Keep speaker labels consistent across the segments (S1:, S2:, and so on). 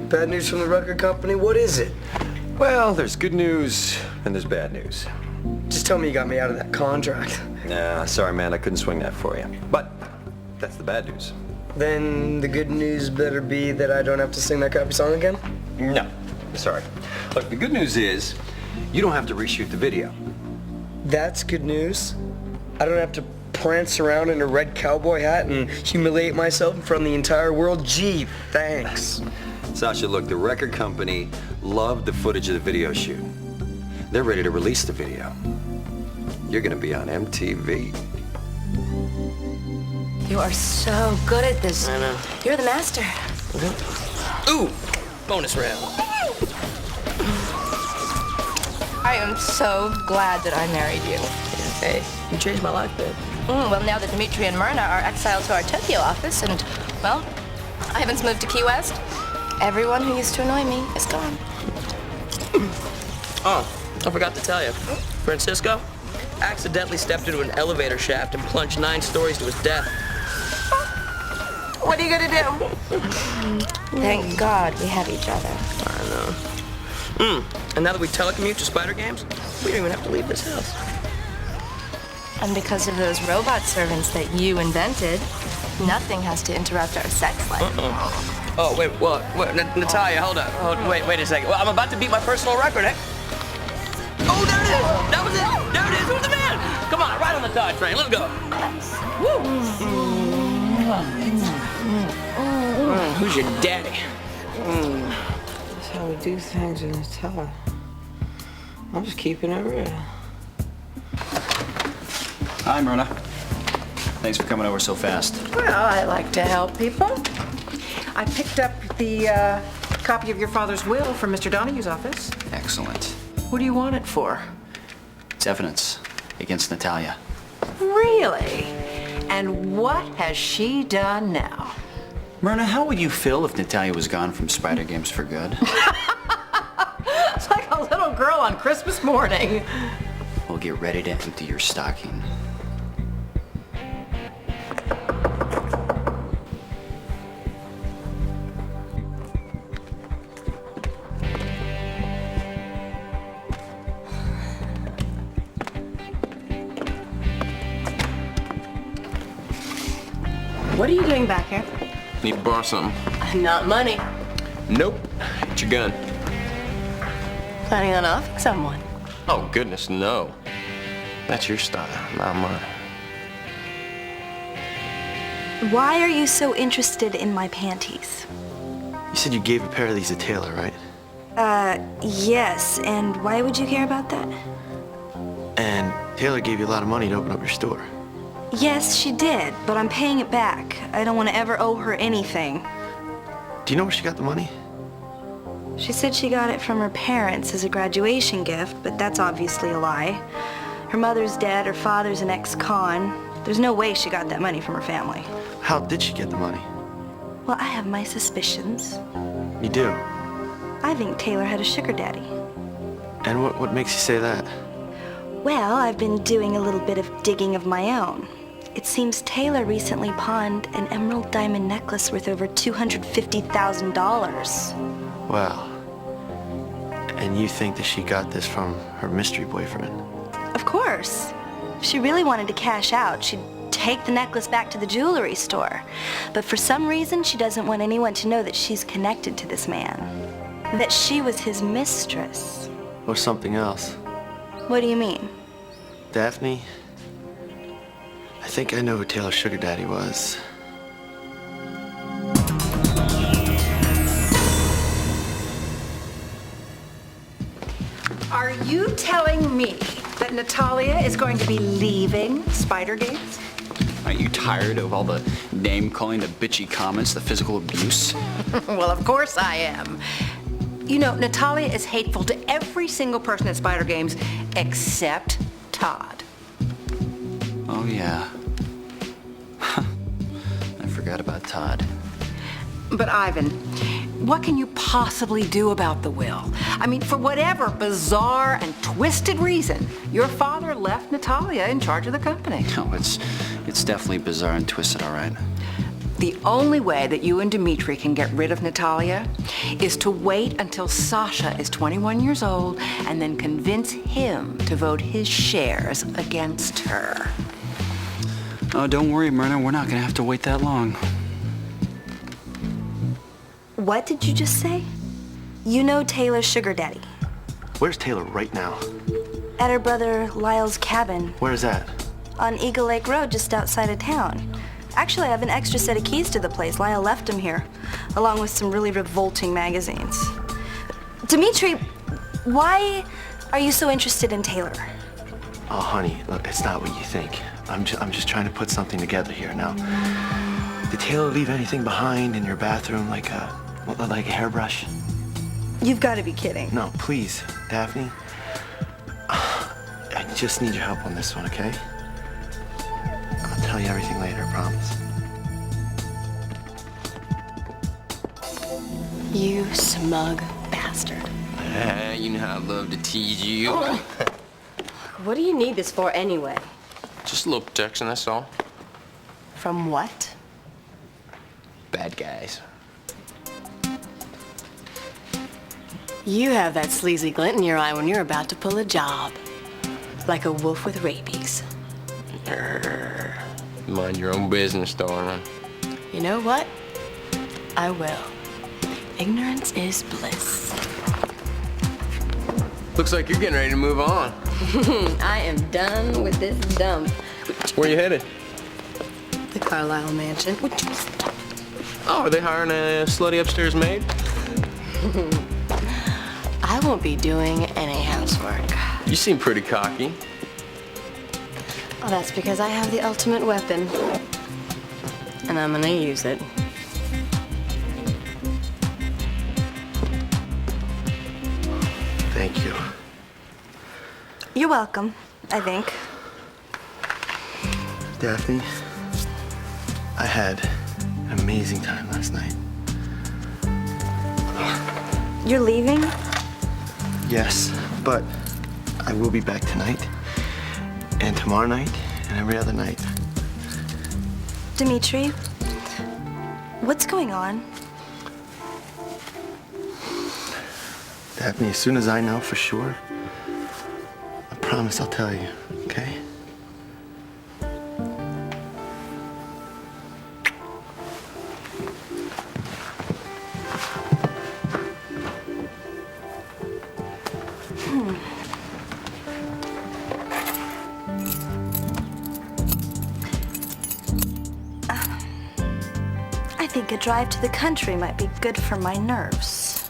S1: Bad news from the record company? What is it?
S2: Well, there's good news and there's bad news.
S1: Just tell me you got me out of that contract.
S2: Nah, sorry man, I couldn't swing that for you. But that's the bad news.
S1: Then the good news better be that I don't have to sing that crappy song again?
S2: No, sorry. Look, the good news is you don't have to reshoot the video.
S1: That's good news. I don't have to prance around in a red cowboy hat and humiliate myself in front of the entire world. Gee, thanks.
S2: Sasha, look, the record company loved the footage of the video shoot. They're ready to release the video. You're gonna be on MTV.
S3: You are so good at this.
S4: I know.
S3: You're the master.
S4: Ooh, bonus round.
S3: I am so glad that I married you.
S4: Hey, you changed my life, babe.
S3: Well, now that Dimitri and Myrna are exiled to our Tokyo office and, well, Ivan's moved to Key West, everyone who used to annoy me is gone.
S4: Oh, I forgot to tell you. Francisco accidentally stepped into an elevator shaft and plunged 9 stories to his death.
S3: What are you gonna do? Thank God we have each other.
S4: I know. And now that we telecommute to Spyder Games, we don't even have to leave this house.
S3: And because of those robot servants that you invented, nothing has to interrupt our sex life.
S4: Oh, wait, Natalia, hold on. Wait a second. Well, I'm about to beat my personal record, eh? Oh, there it is! That was it! There it is! Who's the man? Come on, right on the Todd train. Let's go. Woo! Who's your daddy?
S5: That's how we do things in the Todd. I'm just keeping it real.
S6: Hi, Myrna. Thanks for coming over so fast.
S7: Well, I like to help people. I picked up the copy of your father's will from Mr. Donohue's office.
S6: Excellent.
S7: What do you want it for?
S6: It's evidence against Natalia.
S7: Really? And what has she done now?
S6: Myrna, how would you feel if Natalia was gone from Spyder Games for good?
S7: It's like a little girl on Christmas morning.
S6: Well, get ready to empty your stocking.
S7: What are you doing back here?
S4: Need to borrow something.
S7: Not money.
S4: Nope. It's your gun.
S3: Planning on offing someone.
S4: Oh, goodness, no. That's your style, not mine.
S8: Why are you so interested in my panties?
S9: You said you gave a pair of these to Taylor, right?
S8: Yes, and why would you care about that?
S9: And Taylor gave you a lot of money to open up your store.
S8: Yes, she did, but I'm paying it back. I don't want to ever owe her anything.
S9: Do you know where she got the money?
S8: She said she got it from her parents as a graduation gift, but that's obviously a lie. Her mother's dead, her father's an ex-con. There's no way she got that money from her family.
S9: How did she get the money?
S8: Well, I have my suspicions.
S9: You do?
S8: I think Taylor had a sugar daddy.
S9: And what makes you say that?
S8: Well, I've been doing a little bit of digging of my own. It seems Taylor recently pawned an emerald diamond necklace worth over $250,000.
S9: Wow. And you think that she got this from her mystery boyfriend?
S8: Of course. If she really wanted to cash out, she'd take the necklace back to the jewelry store. But for some reason, she doesn't want anyone to know that she's connected to this man. That she was his mistress.
S9: Or something else?
S8: What do you mean?
S9: Daphne? I think I know who Taylor's sugar daddy was.
S7: Are you telling me that Natalia is going to be leaving Spyder Games?
S6: Aren't you tired of all the name-calling, the bitchy comments, the physical abuse?
S7: Well, of course I am. You know, Natalia is hateful to every single person at Spyder Games except Todd.
S6: Oh, yeah. I forgot about Todd.
S7: But Ivan, what can you possibly do about the will? I mean, for whatever bizarre and twisted reason, your father left Natalia in charge of the company.
S6: No, it's definitely bizarre and twisted, all right.
S7: The only way that you and Dmitri can get rid of Natalia is to wait until Sasha is 21 years old and then convince him to vote his shares against her.
S6: Oh, don't worry, Myrna. We're not gonna have to wait that long.
S8: What did you just say? You know Taylor's sugar daddy.
S9: Where's Taylor right now?
S8: At her brother Lyle's cabin
S9: Where is that?
S8: on Eagle Lake Road just outside of town. Actually, I have an extra set of keys to the place. Lyle left him here, along with some really revolting magazines. Dmitri, why are you so interested in Taylor?
S9: Oh, honey, look, it's not what you think. I'm just trying to put something together here. Now, did Taylor leave anything behind in your bathroom, like a hairbrush?
S8: You've got to be kidding.
S9: No, please, Daphne. I just need your help on this one, okay? I'll tell you everything later, I promise.
S10: You smug bastard.
S4: You know how I love to tease you.
S10: What do you need this for anyway?
S4: Just a little protection, that's all.
S10: From what?
S4: Bad guys.
S10: You have that sleazy glint in your eye when you're about to pull a job. Like a wolf with rabies.
S4: Mind your own business, darling.
S10: You know what? I will. Ignorance is bliss.
S4: Looks like you're getting ready to move on.
S10: I am done with this dump.
S4: Where you headed?
S10: The Carlisle mansion.
S4: Oh, are they hiring a slutty upstairs maid?
S10: I won't be doing any housework.
S4: You seem pretty cocky.
S10: Well, that's because I have the ultimate weapon. And I'm gonna use it.
S9: Thank you.
S8: You're welcome, I think.
S9: Daphne, I had an amazing time last night.
S8: You're leaving?
S9: Yes, but I will be back tonight, and tomorrow night, and every other night.
S8: Dmitri, what's going on?
S9: Daphne, as soon as I know for sure, I promise I'll tell you, okay?
S8: I think a drive to the country might be good for my nerves.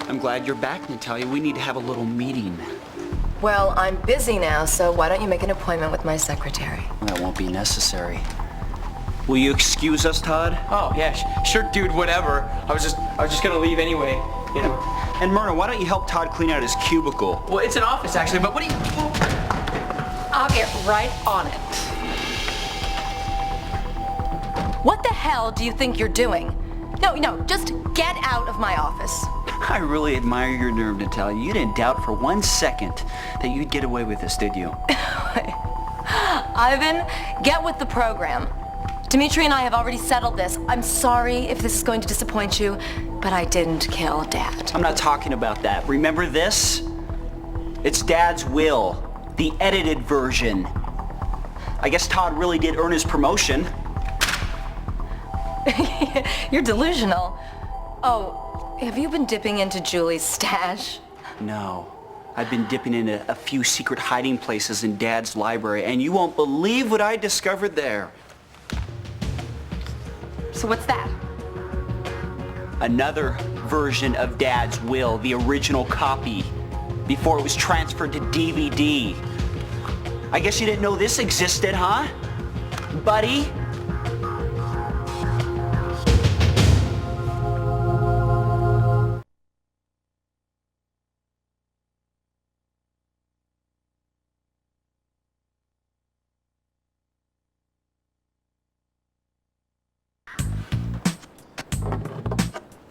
S6: I'm glad you're back, Natalia. We need to have a little meeting.
S3: Well, I'm busy now, so why don't you make an appointment with my secretary?
S6: That won't be necessary. Will you excuse us, Todd?
S4: Oh, yeah, sure, dude, whatever. I was just gonna leave anyway, you know.
S6: And Myrna, why don't you help Todd clean out his cubicle?
S4: Well, it's an office, actually, but what do you...
S7: I'll get right on it.
S3: What the hell do you think you're doing? No, just get out of my office.
S6: I really admire your nerve, Natalia. You didn't doubt for 1 second that you'd get away with this, did you?
S3: Ivan, get with the program. Dmitri and I have already settled this. I'm sorry if this is going to disappoint you, but I didn't kill Dad.
S6: I'm not talking about that. Remember this? It's Dad's will, the edited version. I guess Todd really did earn his promotion.
S3: You're delusional. Oh, have you been dipping into Julie's stash?
S6: No. I've been dipping into a few secret hiding places in Dad's library, and you won't believe what I discovered there.
S3: So what's that?
S6: Another version of Dad's will, the original copy, before it was transferred to DVD. I guess you didn't know this existed, huh? Buddy?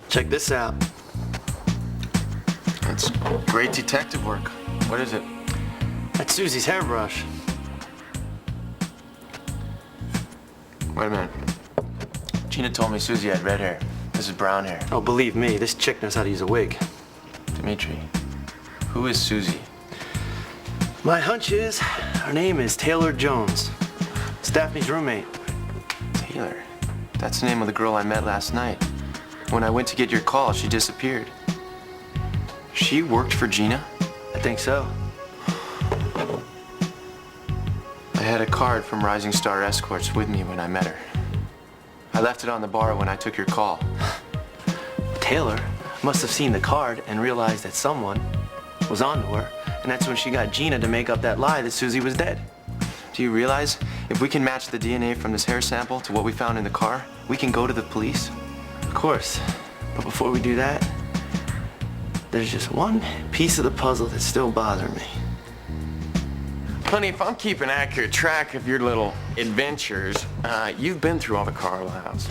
S9: Check this out. It's great detective work. What is it? That's Susie's hairbrush. Wait a minute. Gina told me Susie had red hair. This is brown hair.
S2: Oh, believe me, this chick knows how to use a wig.
S9: Dimitri, who is Susie?
S2: My hunch is her name is Taylor Jones. It's Daphne's roommate.
S9: Taylor. That's the name of the girl I met last night. When I went to get your call, she disappeared. She worked for Gina?
S2: I think so.
S9: I had a card from Rising Star Escorts with me when I met her. I left it on the bar when I took your call.
S2: Taylor must have seen the card and realized that someone was onto her, and that's when she got Gina to make up that lie that Susie was dead.
S9: Do you realize if we can match the DNA from this hair sample to what we found in the car, we can go to the police?
S2: Of course. But before we do that, there's just one piece of the puzzle that's still bothering me.
S9: Honey, if I'm keeping accurate track of your little adventures, you've been through all the Carlisles.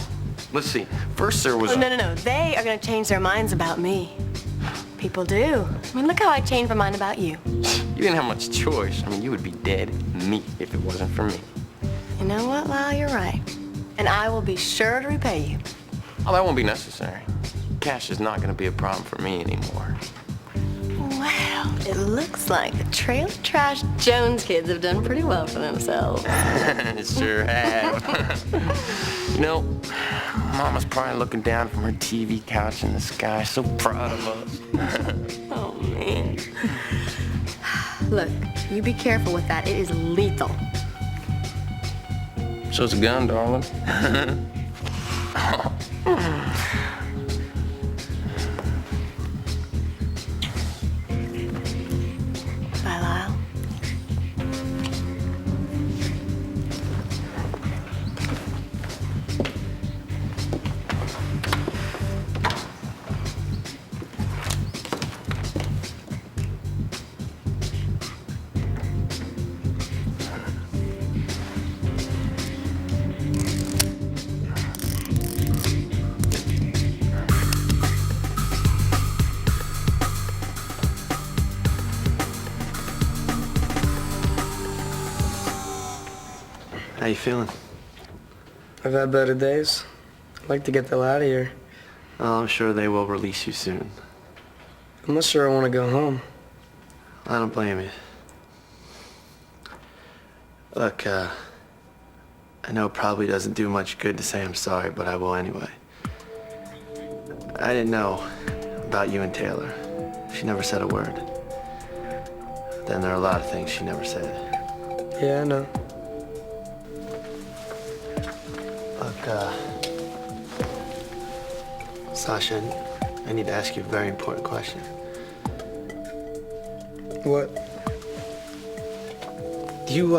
S9: Let's see. First there was
S10: No. They are going to change their minds about me. People do. I mean, look how I changed my mind about you.
S9: You didn't have much choice. I mean, you would be dead meat if it wasn't for me.
S10: You know what, Lyle? You're right. And I will be sure to repay you.
S9: Oh, that won't be necessary. Cash is not going to be a problem for me anymore.
S10: Well, it looks like the Trailer Trash Jones kids have done pretty well for themselves.
S9: Sure have. You know, Mama's probably looking down from her TV couch in the sky, so proud of us.
S10: Oh, man. Look, you be careful with that. It is lethal.
S9: So's a gun, darling.
S10: Bye, Lyle.
S2: How you feeling?
S1: I've had better days. I'd like to get the hell out of here.
S2: Oh, I'm sure they will release you soon.
S1: I'm not sure I want to go home.
S2: I don't blame you. Look, I know it probably doesn't do much good to say I'm sorry, but I will anyway. I didn't know about you and Taylor. She never said a word. Then there are a lot of things she never said.
S1: Yeah, I know.
S2: Look, Sasha, I need to ask you a very important question.
S1: What?
S2: Do you,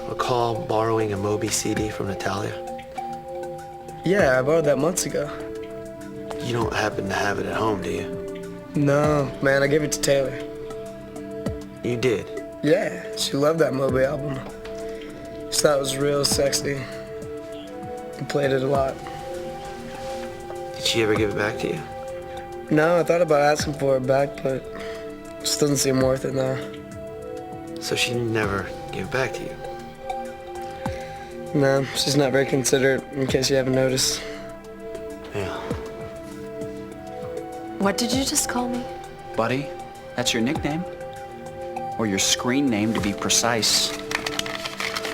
S2: recall borrowing a Moby CD from Natalia?
S1: Yeah, I borrowed that months ago.
S2: You don't happen to have it at home, do you?
S1: No, man, I gave it to Taylor.
S2: You did?
S1: Yeah, she loved that Moby album. She thought it was real sexy. I played it a lot.
S2: Did she ever give it back to you?
S1: No, I thought about asking for it back, but it just doesn't seem worth it now.
S2: So she never gave it back to you?
S1: No, she's not very considerate, in case you haven't noticed.
S2: Yeah.
S10: What did you just call me?
S6: Buddy, that's your nickname. Or your screen name, to be precise.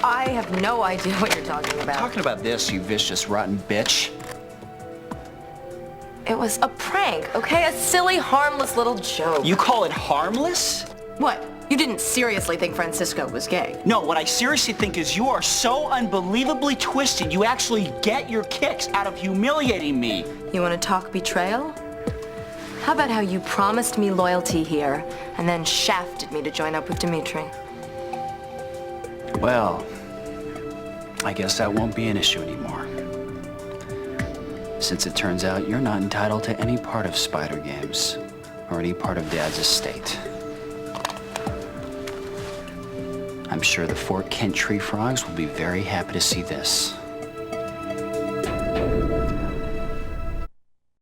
S7: I have no idea what you're talking about.
S6: Talking about this, you vicious, rotten bitch.
S10: It was a prank, okay? A silly, harmless little joke.
S6: You call it harmless?
S10: What? You didn't seriously think Francisco was gay?
S6: No, what I seriously think is you are so unbelievably twisted, you actually get your kicks out of humiliating me.
S10: You want to talk betrayal? How about how you promised me loyalty here and then shafted me to join up with Dimitri?
S6: Well, I guess that won't be an issue anymore. Since it turns out you're not entitled to any part of Spyder Games or any part of Dad's estate. I'm sure the Fort Kent Tree Frogs will be very happy to see this.